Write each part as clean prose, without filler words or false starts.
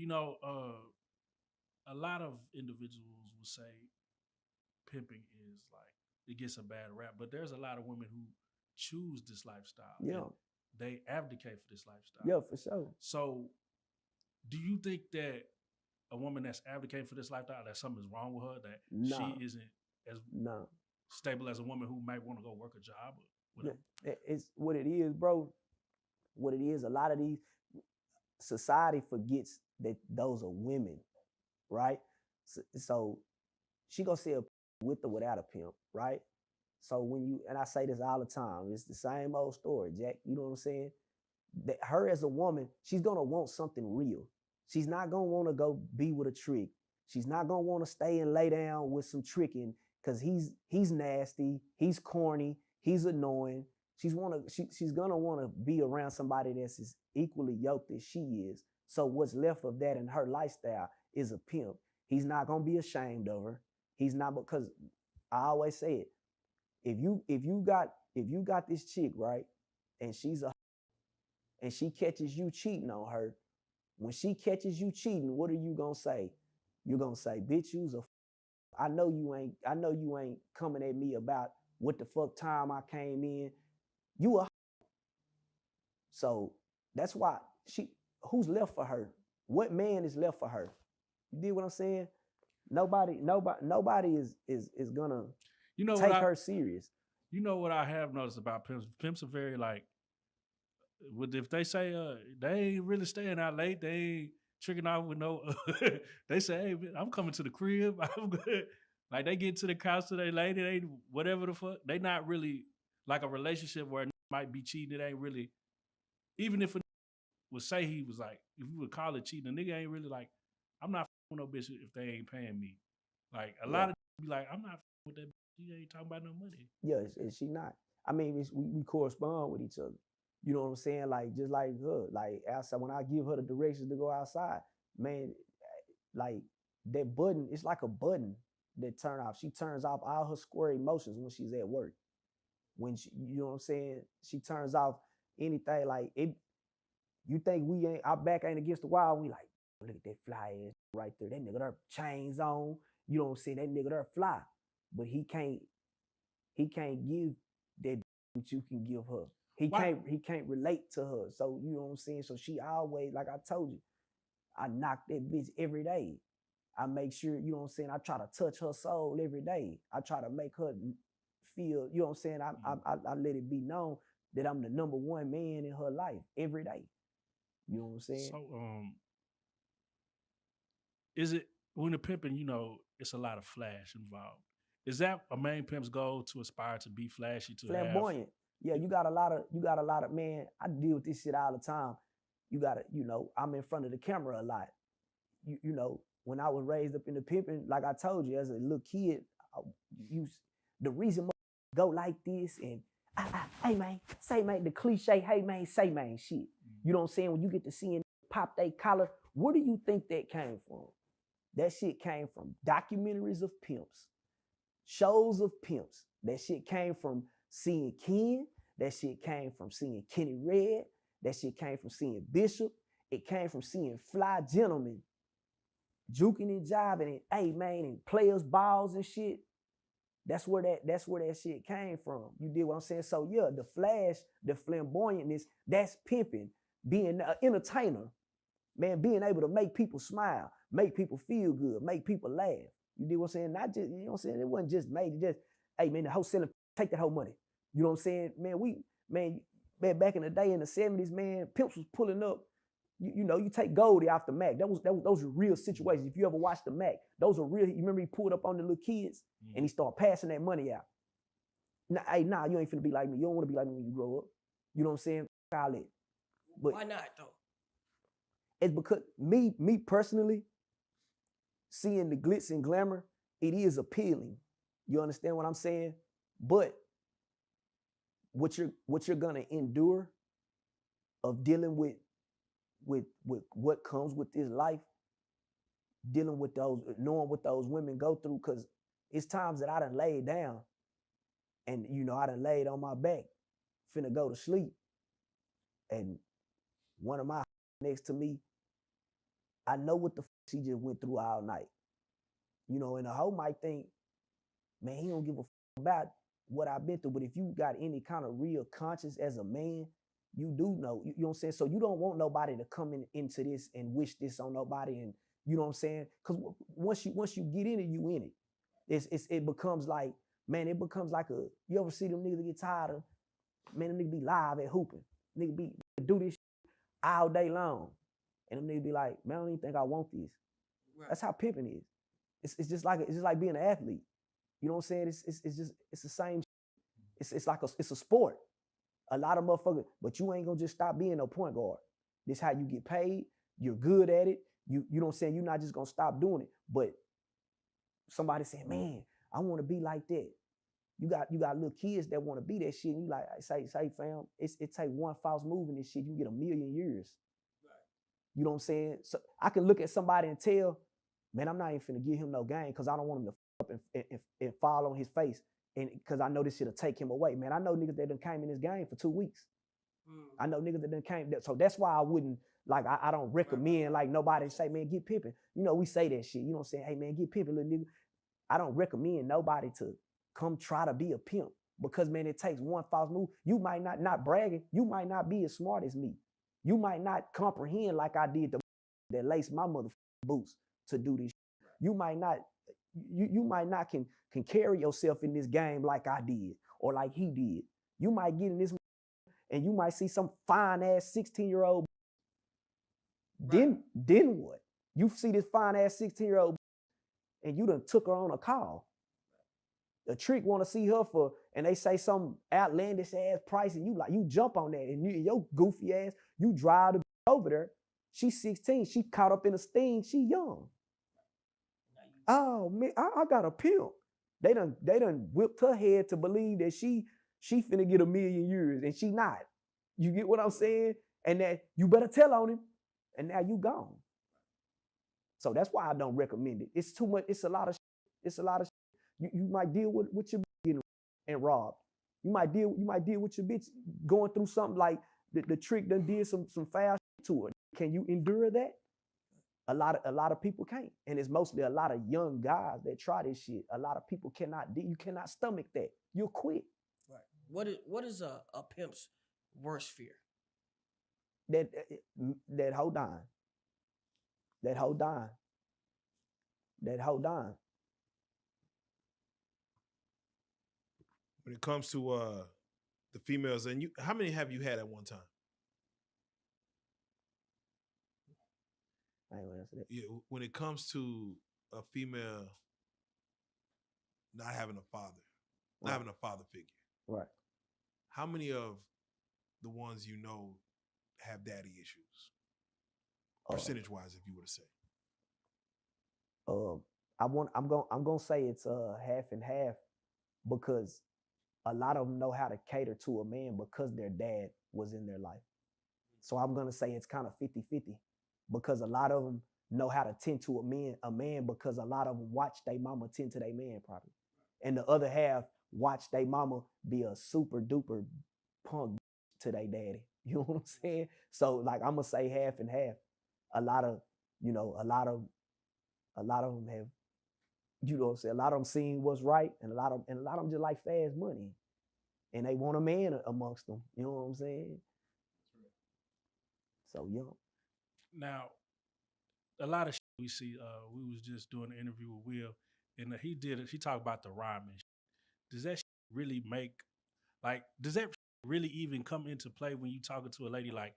You know, a lot of individuals will say pimping is like it gets a bad rap, but there's a lot of women who choose this lifestyle and Yeah, they abdicate for this lifestyle. yeah, for sure. So, do you think that a woman that's abdicating for this lifestyle that something's wrong with her, that she Nah, isn't as nah. stable as a woman who might want to go work a job or Yeah, whatever? it's what it is, bro. What it is, a lot of these society forgets that those are women, right? So she gonna see a with or without a pimp, right? So when you and I say this all the time, it's the same old story, Jack. You know what I'm saying? That her as a woman, she's gonna want something real. She's not gonna want to go be with a trick. She's not gonna want to stay and lay down with some tricking because he's nasty, he's corny, he's annoying. She's gonna want to be around somebody that's as equally yoked as she is. So what's left of that in her lifestyle is a pimp. He's not gonna be ashamed of her. He's not, because I always say it. If you got this chick, right, and and she catches you cheating on her, when she catches you cheating, what are you gonna say? You're gonna say, bitch, you's a I know you ain't coming at me about what the fuck time I came in. You a so that's why who's left for her? What man is left for her? You did what I'm saying? Nobody is gonna You know what take I her serious. you know what I have noticed about pimps. Pimps are very like if they say they ain't really staying out late, they ain't tricking out with no they say, hey, man, I'm coming to the crib. I'm good. Like they get to the couch to their lady, they whatever the fuck. They not really like a relationship where a might be cheating. It ain't really even if a would say he was like, if you would call it cheating, a nigga ain't really like, I'm not with no bitch if they ain't paying me. Like a Yeah, lot of be like, I'm not with that bitch. She ain't talking about no money. yeah, is she not? I mean, we correspond with each other. You know what I'm saying? Like just like her, like outside when I give her the directions to go outside, man, like that button, it's like a button that turn off. She turns off all her square emotions when she's at work. When she, you know what I'm saying? She turns off anything like it. You think we ain't our back ain't against the wall? We like, look at that fly ass right there. That nigga there chains on. You know what I'm saying? That nigga there fly, but he can't give that what you can give her. He Why? can't relate to her. So you know what I'm saying? So she always, like I told you, I knock that bitch every day. I make sure, you know what I'm saying? I try to touch her soul every day. I try to make her feel, you know what I'm saying? I let it be known that I'm the number one man in her life every day. You know what I'm saying? So is it when the pimping, it's a lot of flash involved. Is that a main pimp's goal to aspire to be flashy, to have Flamboyant. Yeah, you got a lot of man. I deal with this shit all the time. I'm in front of the camera a lot. When I was raised up in the pimping, like I told you, as a little kid, you the reason go like this and hey man, say man, the cliche, hey man, say man shit. You know what I'm saying? When you get to seeing pop they collar, where do you think that came from? That shit came from documentaries of pimps, shows of pimps. That shit came from seeing Ken. That shit came from seeing Kenny Red. That shit came from seeing Bishop. It came from seeing fly gentlemen juking and jiving and hey man and players balls and shit. That's where that shit came from. You did what I'm saying? So yeah, the flash, the flamboyantness, that's pimping. Being an entertainer, man, being able to make people smile, make people feel good, make people laugh. You did what I'm saying? Not just, you know what I'm saying? It wasn't just made, just, hey man, the whole selling, take that whole money. You know what I'm saying? Man, back in the day in the 70s, man, pimps was pulling up. You take Goldie off the Mac. Those are real situations. If you ever watched the Mac, those are real. You remember he pulled up on the little kids and he started passing that money out. Nah, you ain't finna be like me. You don't want to be like me when you grow up. You know what I'm saying? All it. But why not though? it's because me personally, seeing the glitz and glamour, it is appealing. You understand what I'm saying? But what you're gonna endure of dealing with what comes with this life, dealing with those, knowing what those women go through, because it's times that I done laid down and I done laid on my back, finna go to sleep, and one of my next to me I know what the she just went through all night. You know, and the hoe might think, man, he don't give a about what I've been through. But if you got any kind of real conscience as a man, you do know. You know what I'm saying? So you don't want nobody to come into this and wish this on nobody. And you know what I'm saying? Because once you get in it, you in it. It becomes like, man, it becomes like you ever see them niggas get tired of, man, them niggas be live at hooping. Niggas be do this all day long. And them niggas be like, man, I don't even think I want this. Right. That's how pimping is. It's just like being an athlete. You know what I'm saying? It's the same. It's like it's a sport. A lot of motherfuckers, but you ain't gonna just stop being no point guard. This how you get paid. You're good at it. You know what I'm saying? You're not just gonna stop doing it. But somebody saying, man, I want to be like that. You got little kids that want to be that shit. And you like, say fam, it take one false move in this shit, you get 1,000,000 years. Right. You know what I'm saying? So I can look at somebody and tell, man, I'm not even finna give him no game because I don't want him to up and fall on his face. And because I know this shit'll take him away. Man, I know niggas that done came in this game for 2 weeks. I know niggas that done came. So that's why I wouldn't, like, I don't recommend, like, nobody say, man, get pimping. You know, we say that shit. You know what I'm saying? Hey, man, get pimping, little nigga. I don't recommend nobody to come try to be a pimp because, man, it takes one false move. You might not bragging. You might not be as smart as me. You might not comprehend like I did that laced my motherfucking boots to do this. You might not can carry yourself in this game like I did or like he did. You might get in this and you might see some fine ass 16-year-old. Right. Then what? You see this fine ass 16-year-old and you done took her on a call. The trick want to see her for, and they say some outlandish ass price, and you jump on that, and your goofy ass, you drive the over there. She's 16. She caught up in a sting. She young. Oh man, I got a pimp. They done whipped her head to believe that she finna get 1,000,000 years, and she not. You get what I'm saying? And that you better tell on him, and now you gone. So that's why I don't recommend it. It's too much. It's a lot of. It's a lot of. You might deal with your getting and robbed. You might deal with your bitch going through something like the trick done did some foul shit to her. Can you endure that? A lot of people can't, and it's mostly a lot of young guys that try this shit. A lot of people cannot. You cannot stomach that. You'll quit. Right. What is a pimp's worst fear? That hold on. That hold on. That hold on. When it comes to the females, and how many have you had at one time? I ain't gonna answer that. Yeah, when it comes to a female not having a father, not having a father figure, right? How many of the ones you know have daddy issues, percentage wise, if you were to say? I'm gonna say it's half and half because a lot of them know how to cater to a man because their dad was in their life. So I'm gonna say it's kind of 50-50 because a lot of them know how to tend to a man because a lot of them watch their mama tend to their man probably. And the other half watch their mama be a super duper punk to their daddy. You know what I'm saying? So like I'm gonna say half and half. A lot of them have, you know what I'm saying, a lot of them seen what's right, and a lot of them just like fast money. And they want a man amongst them. You know what I'm saying? So young. Now, a lot of shit we see, we was just doing an interview with Will, and he talked about the rhyming. Does that really does that really even come into play when you talking to a lady like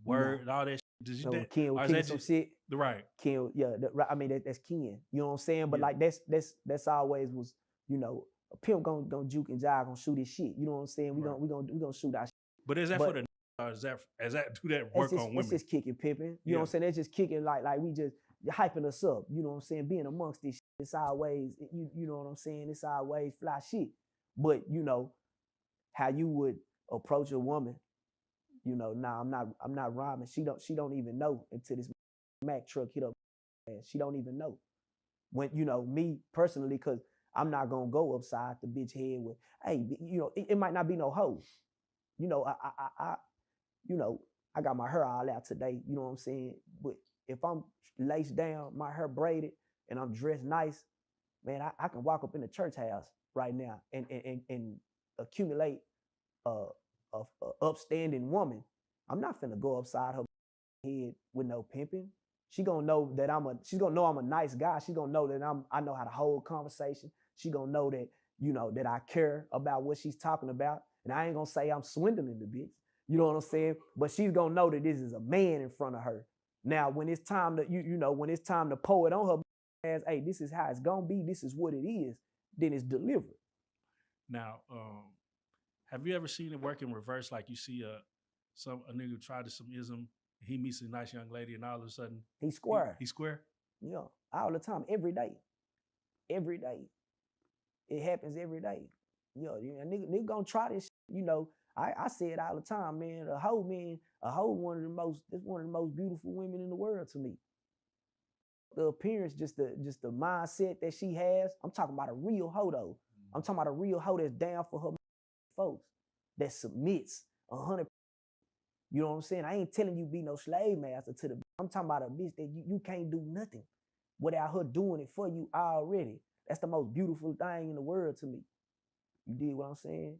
word and all that shit? Does you so that, Ken some just, shit? Right. Ken, yeah, I mean that's Ken. You know what I'm saying? But like that's always was, you know, a pimp gonna juke and jive, gonna shoot his shit. You know what I'm saying? We gonna shoot our shit. But is that for the or is that do that work on women? It's just kicking pimping. You know what I'm saying? That's just kicking like we just hyping us up. You know what I'm saying? Being amongst this shit, it's always, you know what I'm saying? It's always fly shit. But you know how you would approach a woman. You know, I'm not rhyming. She don't even know until this Mack truck hit up. She don't even know. When, you know, me personally, because I'm not gonna go upside the bitch head with, hey, you know, it might not be no hoe. You know, I got my hair all out today. You know what I'm saying? But if I'm laced down, my hair braided, and I'm dressed nice, man, I can walk up in the church house right now and accumulate a upstanding woman. I'm not finna go upside her head with no pimping. She gonna know that she's gonna know I'm a nice guy. She's gonna know that I know how to hold conversation. She gonna know that, you know, that I care about what she's talking about. And I ain't gonna say I'm swindling the bitch. You know what I'm saying? But she's gonna know that this is a man in front of her. Now, when it's time to, when it's time to pour it on her ass, hey, this is how it's gonna be, this is what it is, then it's delivered. Now, have you ever seen it work in reverse? Like you see a nigga try to some ism, he meets a nice young lady, and all of a sudden He's square. He's square. Yeah, all the time, every day. Every day. It happens every day. Nigga gonna try this shit. You know, I say it all the man, a hoe, one of the most beautiful women in the world to me. The appearance, just the mindset that she has. I'm talking about a real hoe though. I'm talking about a real hoe that's down for her folks, that submits 100%. You know what I'm saying? I ain't telling you be no slave master to the. I'm talking about a bitch that you can't do nothing without her doing it for you already. That's the most beautiful thing in the world to me. You dig what I'm saying?